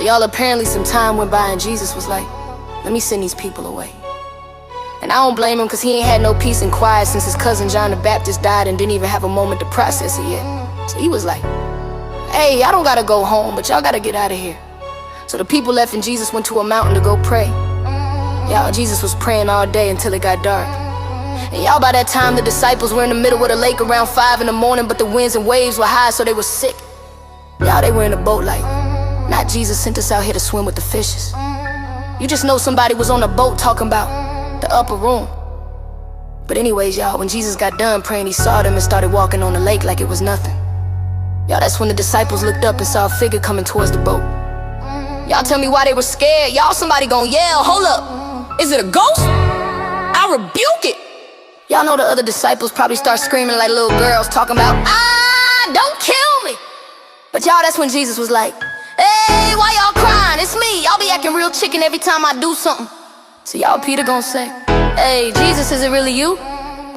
So y'all, apparently some time went by and Jesus was like, let me send these people away. And I don't blame him, cause he ain't had no peace and quiet since his cousin John the Baptist died and didn't even have a moment to process it yet. So he was like, hey, I don't gotta go home, but y'all gotta get out of here. So the people left and Jesus went to a mountain to go pray. Y'all, Jesus was praying all day until it got dark. And y'all, by that time the disciples were in the middle of the lake around 5 in the morning, but the winds and waves were high, so they were sick. Y'all, they were in a boat like, not Jesus sent us out here to swim with the fishes. You just know somebody was on a boat talking about the upper room. But anyways, y'all, when Jesus got done praying, he saw them and started walking on the lake like it was nothing. Y'all, that's when the disciples looked up and saw a figure coming towards the boat. Y'all tell me why they were scared. Y'all, somebody gonna yell, hold up, is it a ghost? I rebuke it. Y'all know the other disciples probably start screaming like little girls talking about, don't kill me. But y'all, that's when Jesus was like, hey, why y'all crying? It's me. Y'all be acting real chicken every time I do something. So y'all, Peter gonna say, hey, Jesus, is it really you?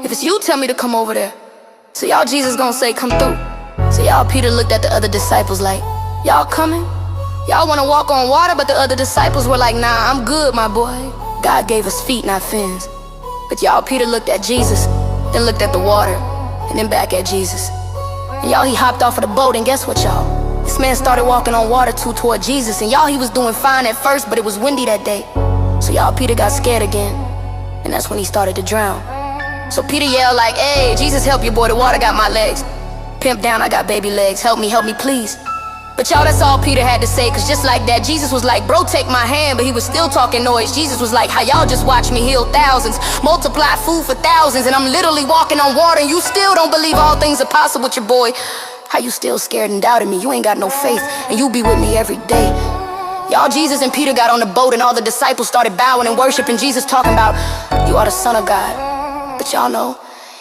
If it's you, tell me to come over there. So y'all, Jesus gonna say, come through. So y'all, Peter looked at the other disciples like, y'all coming? Y'all wanna walk on water? But the other disciples were like, nah, I'm good, my boy. God gave us feet, not fins. But y'all, Peter looked at Jesus, then looked at the water, and then back at Jesus. And y'all, he hopped off of the boat, and guess what, y'all? This man started walking on water toward Jesus, and y'all, he was doing fine at first, but it was windy that day. So y'all, Peter got scared again, and that's when he started to drown. So Peter yelled like, hey, Jesus, help your boy, the water got my legs. Pimp down, I got baby legs, help me, please. But y'all, that's all Peter had to say, cause just like that, Jesus was like, bro, take my hand, but he was still talking noise. Jesus was like, how y'all just watch me heal thousands, multiply food for thousands, and I'm literally walking on water, and you still don't believe all things are possible with your boy. How you still scared and doubting me? You ain't got no faith, and you be with me every day. Y'all, Jesus and Peter got on the boat, and all the disciples started bowing and worshiping Jesus, talking about, you are the Son of God. But y'all know,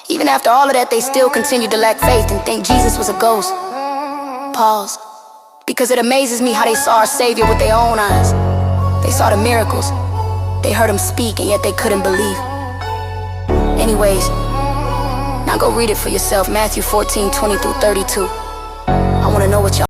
even after all of that, they still continued to lack faith and think Jesus was a ghost. Pause. Because it amazes me how they saw our Savior with their own eyes. They saw the miracles. They heard him speak, and yet they couldn't believe. Anyways, now go read it for yourself. Matthew 14:20-32. I want to know what y'all